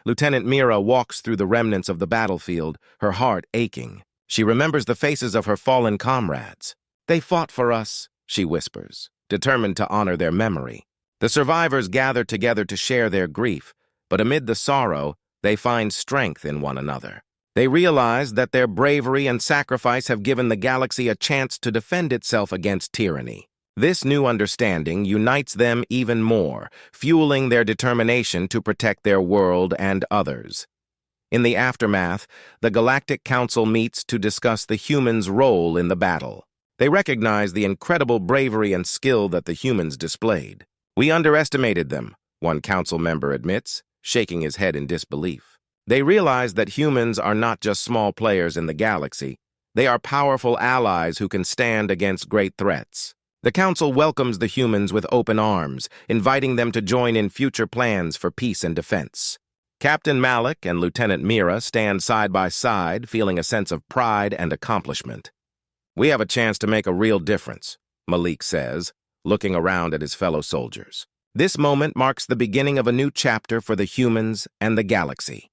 Lieutenant Mira walks through the remnants of the battlefield, her heart aching. She remembers the faces of her fallen comrades. "They fought for us," she whispers, determined to honor their memory. The survivors gather together to share their grief, but amid the sorrow, they find strength in one another. They realize that their bravery and sacrifice have given the galaxy a chance to defend itself against tyranny. This new understanding unites them even more, fueling their determination to protect their world and others. In the aftermath, the Galactic Council meets to discuss the humans' role in the battle. They recognize the incredible bravery and skill that the humans displayed. "We underestimated them," one council member admits, shaking his head in disbelief. They realize that humans are not just small players in the galaxy. They are powerful allies who can stand against great threats. The Council welcomes the humans with open arms, inviting them to join in future plans for peace and defense. Captain Malik and Lieutenant Mira stand side by side, feeling a sense of pride and accomplishment. "We have a chance to make a real difference," Malik says, looking around at his fellow soldiers. This moment marks the beginning of a new chapter for the humans and the galaxy.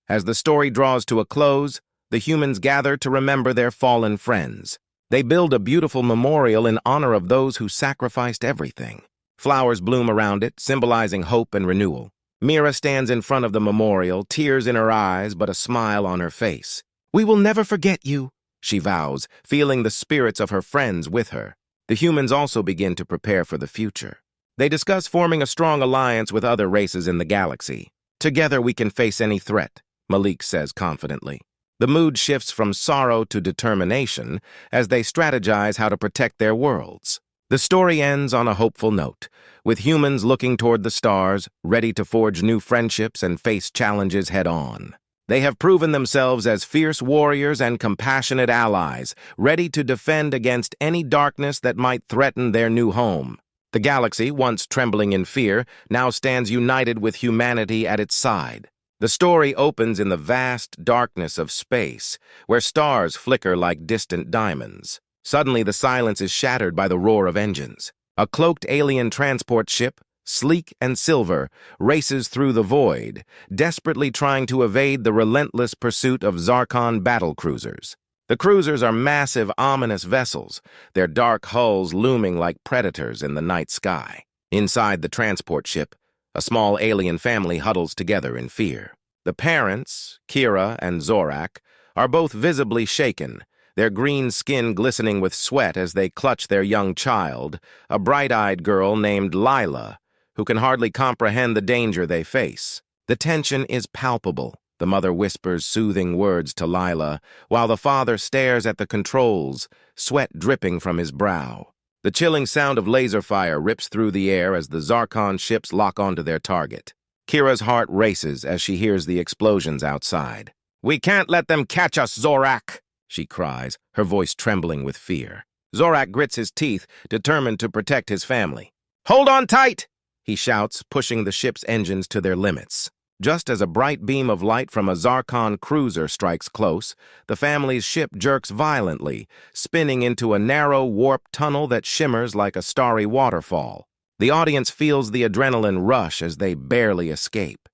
As the story draws to a close, the humans gather to remember their fallen friends. They build a beautiful memorial in honor of those who sacrificed everything. Flowers bloom around it, symbolizing hope and renewal. Mira stands in front of the memorial, tears in her eyes but a smile on her face. "We will never forget you," she vows, feeling the spirits of her friends with her. The humans also begin to prepare for the future. They discuss forming a strong alliance with other races in the galaxy. "Together we can face any threat," Malik says confidently. The mood shifts from sorrow to determination as they strategize how to protect their worlds. The story ends on a hopeful note, with humans looking toward the stars, ready to forge new friendships and face challenges head-on. They have proven themselves as fierce warriors and compassionate allies, ready to defend against any darkness that might threaten their new home. The galaxy, once trembling in fear, now stands united with humanity at its side. The story opens in the vast darkness of space, where stars flicker like distant diamonds. Suddenly, the silence is shattered by the roar of engines. A cloaked alien transport ship, sleek and silver, races through the void, desperately trying to evade the relentless pursuit of Zarkon battlecruisers. The cruisers are massive, ominous vessels, their dark hulls looming like predators in the night sky. Inside the transport ship, a small alien family huddles together in fear. The parents, Kira and Zorak, are both visibly shaken, their green skin glistening with sweat as they clutch their young child, a bright-eyed girl named Lila, who can hardly comprehend the danger they face. The tension is palpable. The mother whispers soothing words to Lila, while the father stares at the controls, sweat dripping from his brow. The chilling sound of laser fire rips through the air as the Zarkon ships lock onto their target. Kira's heart races as she hears the explosions outside. "We can't let them catch us, Zorak!" she cries, her voice trembling with fear. Zorak grits his teeth, determined to protect his family. "Hold on tight!" he shouts, pushing the ship's engines to their limits. Just as a bright beam of light from a Zarkon cruiser strikes close, the family's ship jerks violently, spinning into a narrow, warped tunnel that shimmers like a starry waterfall. The audience feels the adrenaline rush as they barely escape.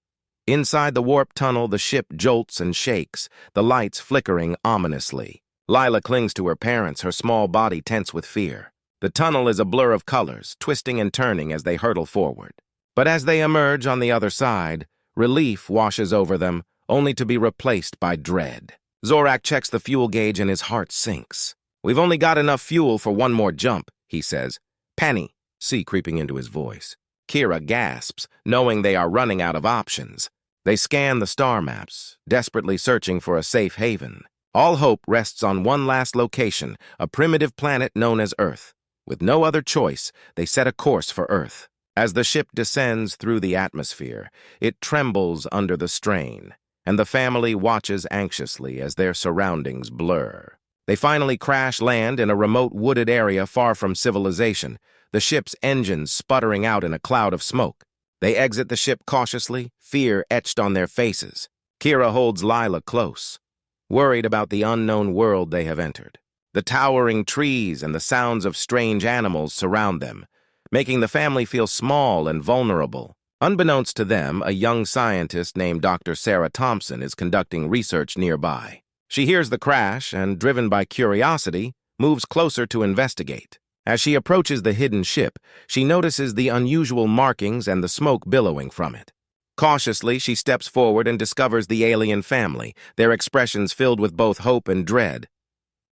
Inside the warped tunnel, the ship jolts and shakes, the lights flickering ominously. Lila clings to her parents, her small body tense with fear. The tunnel is a blur of colors, twisting and turning as they hurtle forward. But as they emerge on the other side, relief washes over them, only to be replaced by dread. Zorak checks the fuel gauge and his heart sinks. "We've only got enough fuel for one more jump," he says. "Penny," sea creeping into his voice. Kira gasps, knowing they are running out of options. They scan the star maps, desperately searching for a safe haven. All hope rests on one last location, a primitive planet known as Earth. With no other choice, they set a course for Earth. As the ship descends through the atmosphere, it trembles under the strain, and the family watches anxiously as their surroundings blur. They finally crash land in a remote wooded area far from civilization, the ship's engines sputtering out in a cloud of smoke. They exit the ship cautiously, fear etched on their faces. Kira holds Lila close, worried about the unknown world they have entered. The towering trees and the sounds of strange animals surround them, making the family feel small and vulnerable. Unbeknownst to them, a young scientist named Dr. Sarah Thompson is conducting research nearby. She hears the crash and, driven by curiosity, moves closer to investigate. As she approaches the hidden ship, she notices the unusual markings and the smoke billowing from it. Cautiously, she steps forward and discovers the alien family, their expressions filled with both hope and dread.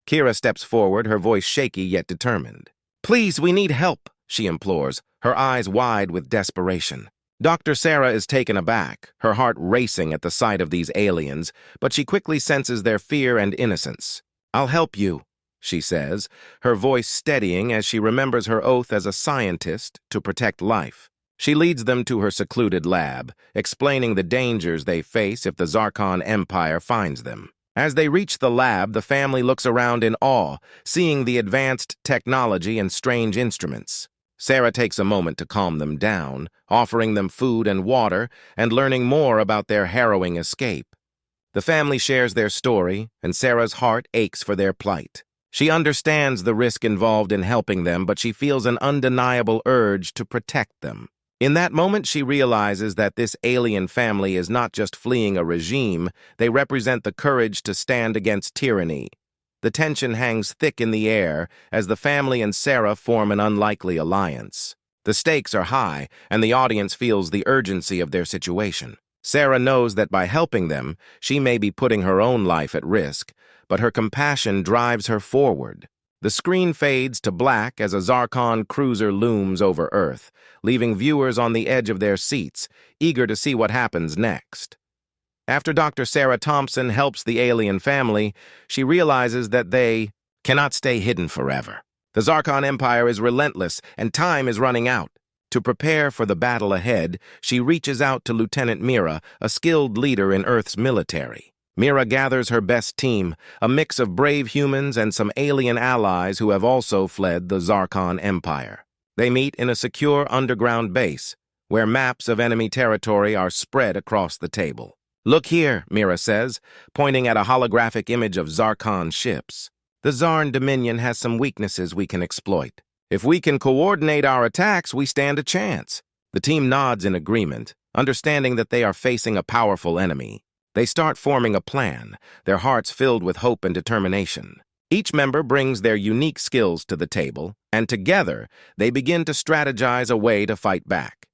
Kira steps forward, her voice shaky yet determined. "Please, we need help," she implores, her eyes wide with desperation. Dr. Sarah is taken aback, her heart racing at the sight of these aliens, but she quickly senses their fear and innocence. "I'll help you," she says, her voice steadying as she remembers her oath as a scientist to protect life. She leads them to her secluded lab, explaining the dangers they face if the Zarkon Empire finds them. As they reach the lab, the family looks around in awe, seeing the advanced technology and strange instruments. Sarah takes a moment to calm them down, offering them food and water and learning more about their harrowing escape. The family shares their story, and Sarah's heart aches for their plight. She understands the risk involved in helping them, but she feels an undeniable urge to protect them. In that moment, she realizes that this alien family is not just fleeing a regime, they represent the courage to stand against tyranny. The tension hangs thick in the air as the family and Sarah form an unlikely alliance. The stakes are high, and the audience feels the urgency of their situation. Sarah knows that by helping them, she may be putting her own life at risk, but her compassion drives her forward. The screen fades to black as a Zarkon cruiser looms over Earth, leaving viewers on the edge of their seats, eager to see what happens next. After Dr. Sarah Thompson helps the alien family, she realizes that they cannot stay hidden forever. The Zarkon Empire is relentless, and time is running out. To prepare for the battle ahead, she reaches out to Lieutenant Mira, a skilled leader in Earth's military. Mira gathers her best team, a mix of brave humans and some alien allies who have also fled the Zarkon Empire. They meet in a secure underground base, where maps of enemy territory are spread across the table. "Look here," Mira says, pointing at a holographic image of Zarkon ships. "The Zarn Dominion has some weaknesses we can exploit. If we can coordinate our attacks, we stand a chance." The team nods in agreement, understanding that they are facing a powerful enemy. They start forming a plan, their hearts filled with hope and determination. Each member brings their unique skills to the table, and together they begin to strategize a way to fight back.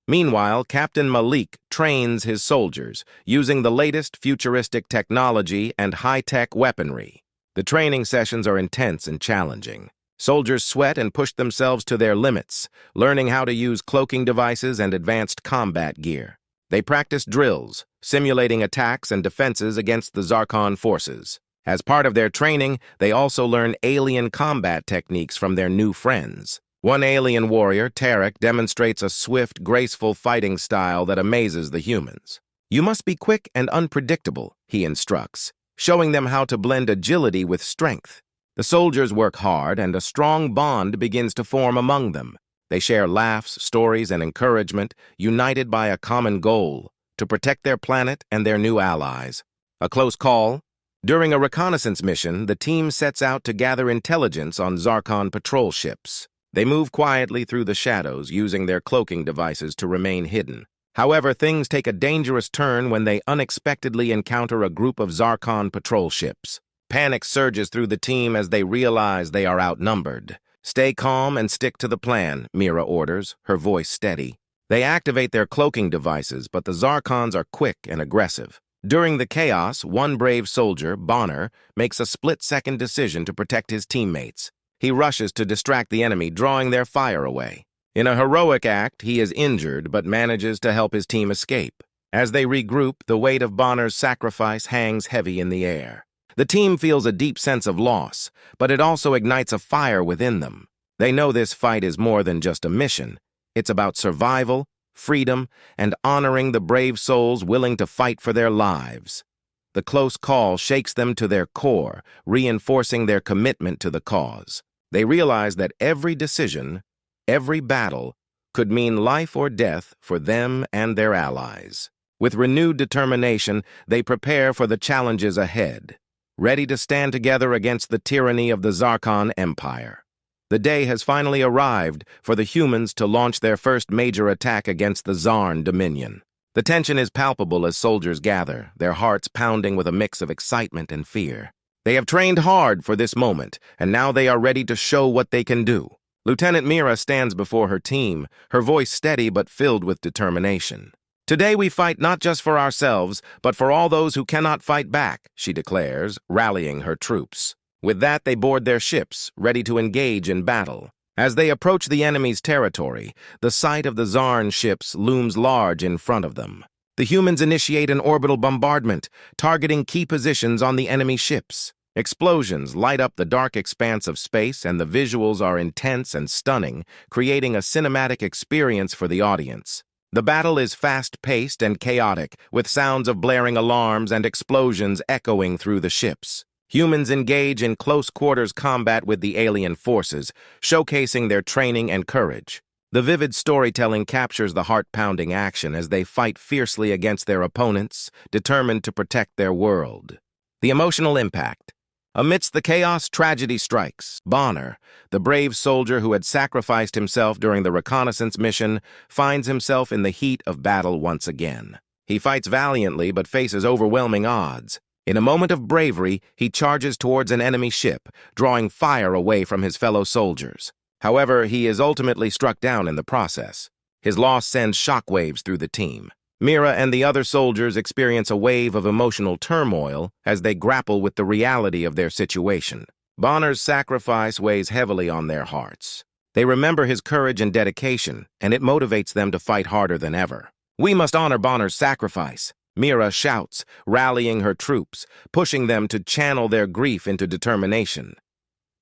Meanwhile, Captain Malik trains his soldiers, using the latest futuristic technology and high-tech weaponry. The training sessions are intense and challenging. Soldiers sweat and push themselves to their limits, learning how to use cloaking devices and advanced combat gear. They practice drills, simulating attacks and defenses against the Zarkon forces. As part of their training, they also learn alien combat techniques from their new friends. One alien warrior, Tarek, demonstrates a swift, graceful fighting style that amazes the humans. "You must be quick and unpredictable," he instructs, showing them how to blend agility with strength. The soldiers work hard, and a strong bond begins to form among them. They share laughs, stories, and encouragement, united by a common goal: to protect their planet and their new allies. A close call. During a reconnaissance mission, the team sets out to gather intelligence on Zarkon patrol ships. They move quietly through the shadows, using their cloaking devices to remain hidden. However, things take a dangerous turn when they unexpectedly encounter a group of Zarkon patrol ships. Panic surges through the team as they realize they are outnumbered. "Stay calm and stick to the plan," Mira orders, her voice steady. They activate their cloaking devices, but the Zarkons are quick and aggressive. During the chaos, one brave soldier, Bonner, makes a split-second decision to protect his teammates. He rushes to distract the enemy, drawing their fire away. In a heroic act, he is injured but manages to help his team escape. As they regroup, the weight of Bonner's sacrifice hangs heavy in the air. The team feels a deep sense of loss, but it also ignites a fire within them. They know this fight is more than just a mission. It's about survival, freedom, and honoring the brave souls willing to fight for their lives. The close call shakes them to their core, reinforcing their commitment to the cause. They realize that every decision, every battle, could mean life or death for them and their allies. With renewed determination, they prepare for the challenges ahead, ready to stand together against the tyranny of the Zarkon Empire. The day has finally arrived for the humans to launch their first major attack against the Zarn Dominion. The tension is palpable as soldiers gather, their hearts pounding with a mix of excitement and fear. They have trained hard for this moment, and now they are ready to show what they can do. Lieutenant Mira stands before her team, her voice steady but filled with determination. "Today we fight not just for ourselves, but for all those who cannot fight back," she declares, rallying her troops. With that, they board their ships, ready to engage in battle. As they approach the enemy's territory, the sight of the Zarn ships looms large in front of them. The humans initiate an orbital bombardment, targeting key positions on the enemy ships. Explosions light up the dark expanse of space, and the visuals are intense and stunning, creating a cinematic experience for the audience. The battle is fast-paced and chaotic, with sounds of blaring alarms and explosions echoing through the ships. Humans engage in close-quarters combat with the alien forces, showcasing their training and courage. The vivid storytelling captures the heart-pounding action as they fight fiercely against their opponents, determined to protect their world. The emotional impact. Amidst the chaos, tragedy strikes. Bonner, the brave soldier who had sacrificed himself during the reconnaissance mission, finds himself in the heat of battle once again. He fights valiantly but faces overwhelming odds. In a moment of bravery, he charges towards an enemy ship, drawing fire away from his fellow soldiers. However, he is ultimately struck down in the process. His loss sends shockwaves through the team. Mira and the other soldiers experience a wave of emotional turmoil as they grapple with the reality of their situation. Bonner's sacrifice weighs heavily on their hearts. They remember his courage and dedication, and it motivates them to fight harder than ever. "We must honor Bonner's sacrifice," Mira shouts, rallying her troops, pushing them to channel their grief into determination.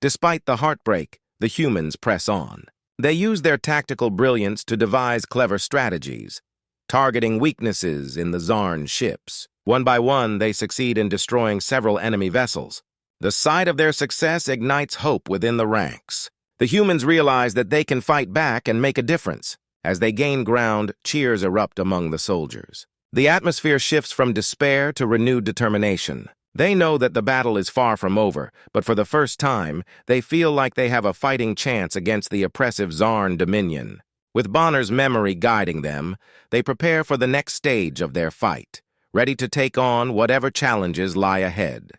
Despite the heartbreak, the humans press on. They use their tactical brilliance to devise clever strategies, targeting weaknesses in the Zarn ships. One by one, they succeed in destroying several enemy vessels. The sight of their success ignites hope within the ranks. The humans realize that they can fight back and make a difference. As they gain ground, cheers erupt among the soldiers. The atmosphere shifts from despair to renewed determination. They know that the battle is far from over, but for the first time, they feel like they have a fighting chance against the oppressive Zarn Dominion. With Bonner's memory guiding them, they prepare for the next stage of their fight, ready to take on whatever challenges lie ahead.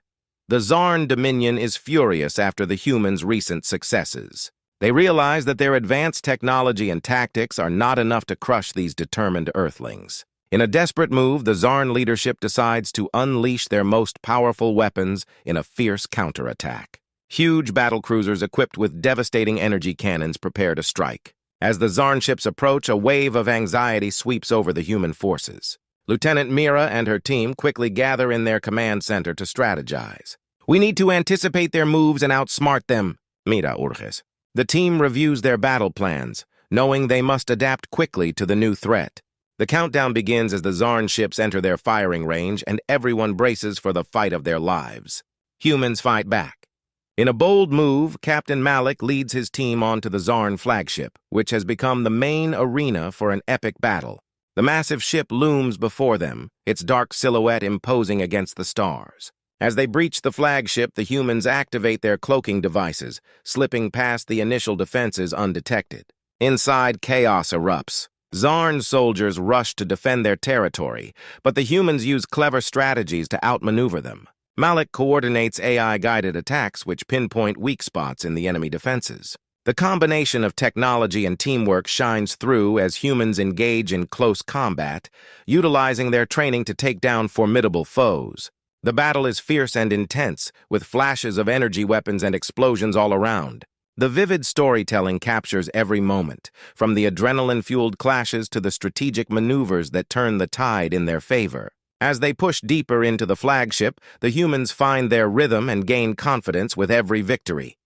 The Zarn Dominion is furious after the humans' recent successes. They realize that their advanced technology and tactics are not enough to crush these determined Earthlings. In a desperate move, the Zarn leadership decides to unleash their most powerful weapons in a fierce counterattack. Huge battlecruisers equipped with devastating energy cannons prepare to strike. As the Zarn ships approach, a wave of anxiety sweeps over the human forces. Lieutenant Mira and her team quickly gather in their command center to strategize. "We need to anticipate their moves and outsmart them," Mira urges. The team reviews their battle plans, knowing they must adapt quickly to the new threat. The countdown begins as the Zarn ships enter their firing range, and everyone braces for the fight of their lives. Humans fight back. In a bold move, Captain Malik leads his team onto the Zarn flagship, which has become the main arena for an epic battle. The massive ship looms before them, its dark silhouette imposing against the stars. As they breach the flagship, the humans activate their cloaking devices, slipping past the initial defenses undetected. Inside, chaos erupts. Zarn soldiers rush to defend their territory, but the humans use clever strategies to outmaneuver them. Malik coordinates AI-guided attacks which pinpoint weak spots in the enemy defenses. The combination of technology and teamwork shines through as humans engage in close combat, utilizing their training to take down formidable foes. The battle is fierce and intense, with flashes of energy weapons and explosions all around. The vivid storytelling captures every moment, from the adrenaline-fueled clashes to the strategic maneuvers that turn the tide in their favor. As they push deeper into the flagship, the humans find their rhythm and gain confidence with every victory.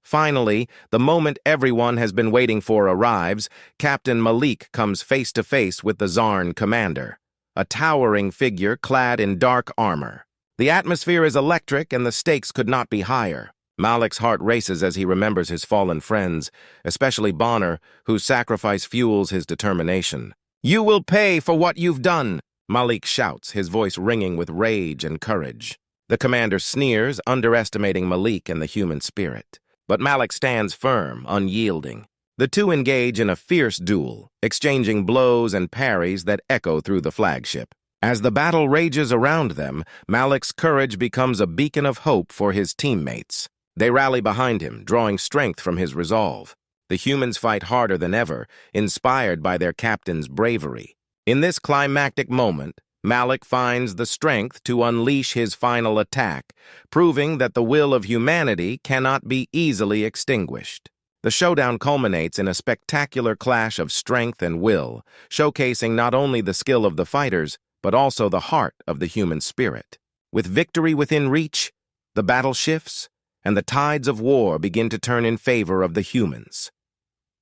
Finally, the moment everyone has been waiting for arrives. Captain Malik comes face to face with the Zarn commander, a towering figure clad in dark armor. The atmosphere is electric and the stakes could not be higher. Malik's heart races as he remembers his fallen friends, especially Bonner, whose sacrifice fuels his determination. "You will pay for what you've done," Malik shouts, his voice ringing with rage and courage. The commander sneers, underestimating Malik and the human spirit. but Malik stands firm, unyielding. The two engage in a fierce duel, exchanging blows and parries that echo through the flagship. As the battle rages around them, Malik's courage becomes a beacon of hope for his teammates. They rally behind him, drawing strength from his resolve. The humans fight harder than ever, inspired by their captain's bravery. In this climactic moment, Malik finds the strength to unleash his final attack, proving that the will of humanity cannot be easily extinguished. The showdown culminates in a spectacular clash of strength and will, showcasing not only the skill of the fighters, but also the heart of the human spirit. With victory within reach, the battle shifts, and the tides of war begin to turn in favor of the humans.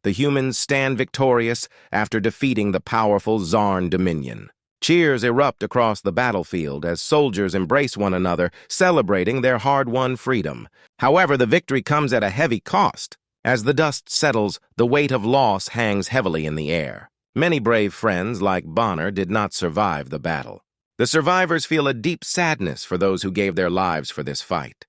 The humans stand victorious after defeating the powerful Zarn Dominion. Cheers erupt across the battlefield as soldiers embrace one another, celebrating their hard-won freedom. However, the victory comes at a heavy cost. As the dust settles, the weight of loss hangs heavily in the air. Many brave friends, like Bonner, did not survive the battle. The survivors feel a deep sadness for those who gave their lives for this fight.